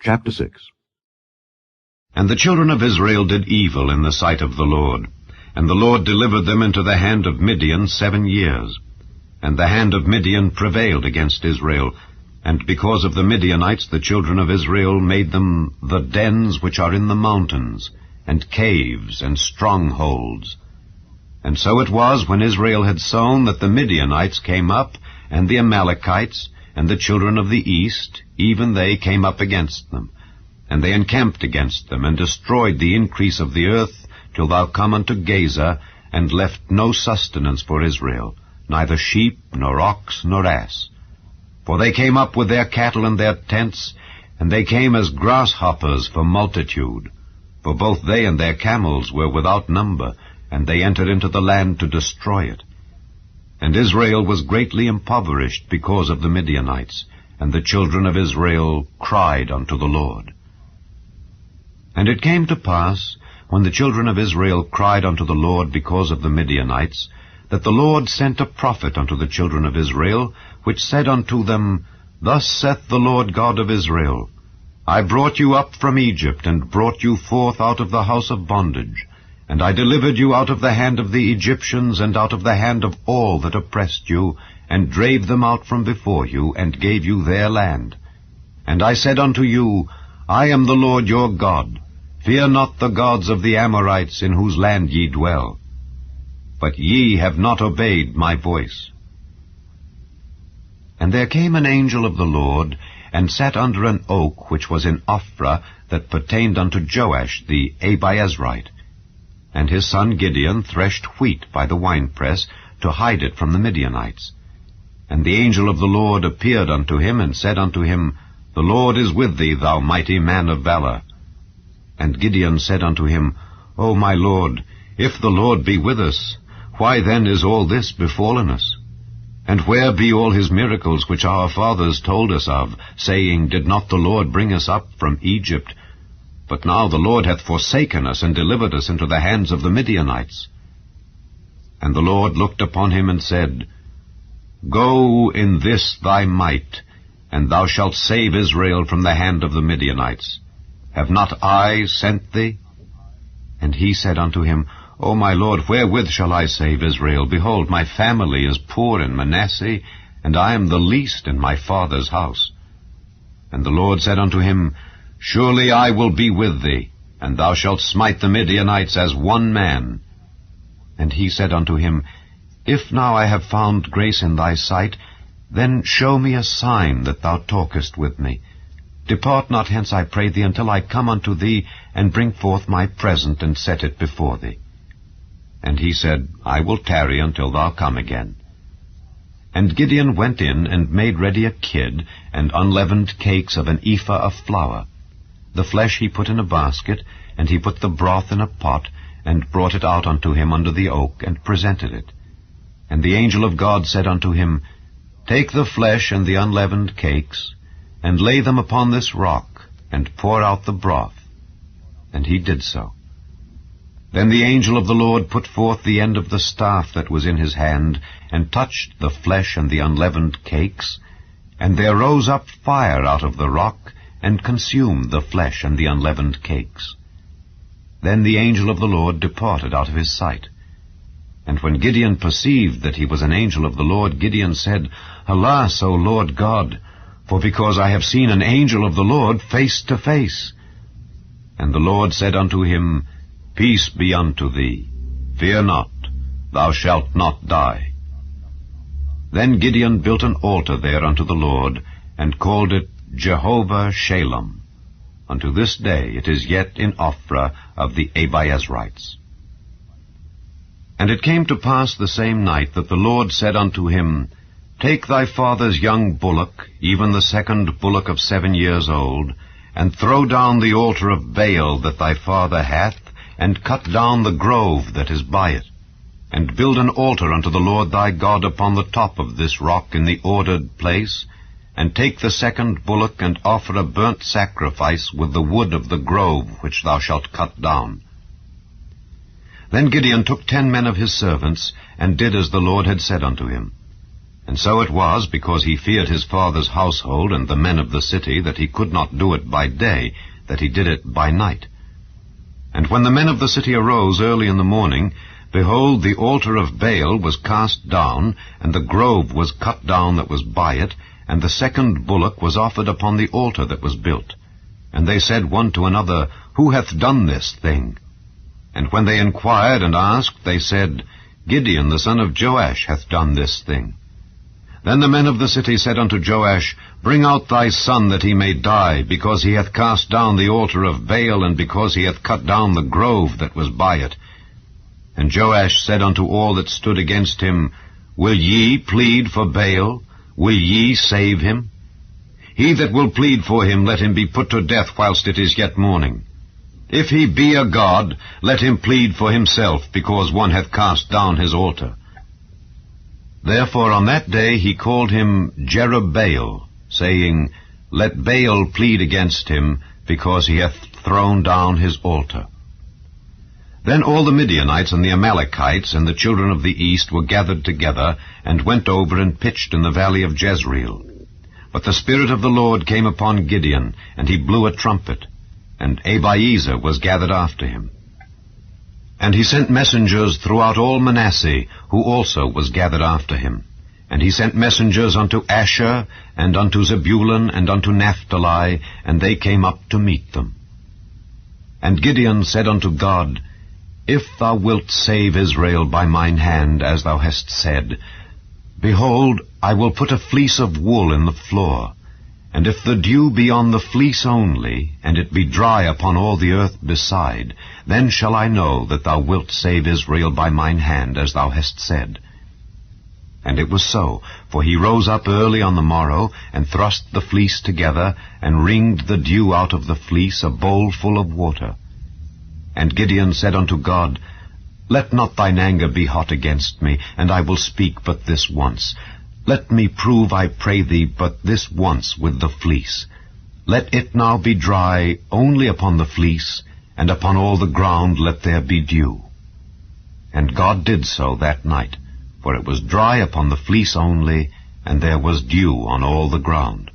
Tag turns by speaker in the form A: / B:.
A: Chapter 6.
B: And the children of Israel did evil in the sight of the Lord, and the Lord delivered them into the hand of Midian 7 years. And the hand of Midian prevailed against Israel, and because of the Midianites the children of Israel made them the dens which are in the mountains, and caves, and strongholds. And so it was, when Israel had sown, that the Midianites came up, and the Amalekites, and the children of the east, even they came up against them. And they encamped against them, and destroyed the increase of the earth, till thou come unto Gaza, and left no sustenance for Israel, neither sheep, nor ox, nor ass. For they came up with their cattle and their tents, and they came as grasshoppers for multitude. For both they and their camels were without number, and they entered into the land to destroy it. And Israel was greatly impoverished because of the Midianites, and the children of Israel cried unto the Lord. And it came to pass, when the children of Israel cried unto the Lord because of the Midianites, that the Lord sent a prophet unto the children of Israel, which said unto them, Thus saith the Lord God of Israel, I brought you up from Egypt, and brought you forth out of the house of bondage. And I delivered you out of the hand of the Egyptians, and out of the hand of all that oppressed you, and drave them out from before you, and gave you their land. And I said unto you, I am the Lord your God. Fear not the gods of the Amorites, in whose land ye dwell. But ye have not obeyed my voice. And there came an angel of the Lord, and sat under an oak which was in Ophrah, that pertained unto Joash the Abiezrite. And his son Gideon threshed wheat by the winepress, to hide it from the Midianites. And the angel of the Lord appeared unto him, and said unto him, The Lord is with thee, thou mighty man of valor. And Gideon said unto him, O my Lord, if the Lord be with us, why then is all this befallen us? And where be all his miracles which our fathers told us of, saying, Did not the Lord bring us up from Egypt? But now the Lord hath forsaken us, and delivered us into the hands of the Midianites. And the Lord looked upon him, and said, Go in this thy might, and thou shalt save Israel from the hand of the Midianites. Have not I sent thee? And he said unto him, O my Lord, wherewith shall I save Israel? Behold, my family is poor in Manasseh, and I am the least in my father's house. And the Lord said unto him, Surely I will be with thee, and thou shalt smite the Midianites as one man. And he said unto him, If now I have found grace in thy sight, then show me a sign that thou talkest with me. Depart not hence, I pray thee, until I come unto thee, and bring forth my present, and set it before thee. And he said, I will tarry until thou come again. And Gideon went in, and made ready a kid, and unleavened cakes of an ephah of flour. The flesh he put in a basket, and he put the broth in a pot, and brought it out unto him under the oak, and presented it. And the angel of God said unto him, Take the flesh and the unleavened cakes, and lay them upon this rock, and pour out the broth. And he did so. Then the angel of the Lord put forth the end of the staff that was in his hand, and touched the flesh and the unleavened cakes, and there rose up fire out of the rock, and consumed the flesh and the unleavened cakes. Then the angel of the Lord departed out of his sight. And when Gideon perceived that he was an angel of the Lord, Gideon said, Alas, O Lord God, for because I have seen an angel of the Lord face to face. And the Lord said unto him, Peace be unto thee. Fear not, thou shalt not die. Then Gideon built an altar there unto the Lord, and called it Jehovah Shalom. Unto this day it is yet in Ophrah of the Abiezrites. And it came to pass the same night that the Lord said unto him, Take thy father's young bullock, even the second bullock of 7 years old, and throw down the altar of Baal that thy father hath, and cut down the grove that is by it, and build an altar unto the Lord thy God upon the top of this rock in the ordered place, and take the second bullock, and offer a burnt sacrifice with the wood of the grove which thou shalt cut down. Then Gideon took 10 men of his servants, and did as the Lord had said unto him. And so it was, because he feared his father's household and the men of the city, that he could not do it by day, that he did it by night. And when the men of the city arose early in the morning, behold, the altar of Baal was cast down, and the grove was cut down that was by it, and the second bullock was offered upon the altar that was built. And they said one to another, Who hath done this thing? And when they inquired and asked, they said, Gideon the son of Joash hath done this thing. Then the men of the city said unto Joash, Bring out thy son, that he may die, because he hath cast down the altar of Baal, and because he hath cut down the grove that was by it. And Joash said unto all that stood against him, Will ye plead for Baal? Will ye save him? He that will plead for him, let him be put to death whilst it is yet morning. If he be a god, let him plead for himself, because one hath cast down his altar. Therefore on that day he called him Jerubbaal, saying, Let Baal plead against him, because he hath thrown down his altar. Then all the Midianites and the Amalekites and the children of the east were gathered together, and went over and pitched in the valley of Jezreel. But the Spirit of the Lord came upon Gideon, and he blew a trumpet, and Abiezer was gathered after him. And he sent messengers throughout all Manasseh, who also was gathered after him. And he sent messengers unto Asher, and unto Zebulun, and unto Naphtali, and they came up to meet them. And Gideon said unto God, If thou wilt save Israel by mine hand, as thou hast said, behold, I will put a fleece of wool in the floor, and if the dew be on the fleece only, and it be dry upon all the earth beside, then shall I know that thou wilt save Israel by mine hand, as thou hast said. And it was so, for he rose up early on the morrow, and thrust the fleece together, and wringed the dew out of the fleece, a bowl full of water. And Gideon said unto God, Let not thine anger be hot against me, and I will speak but this once. Let me prove, I pray thee, but this once with the fleece. Let it now be dry only upon the fleece, and upon all the ground let there be dew. And God did so that night, for it was dry upon the fleece only, and there was dew on all the ground.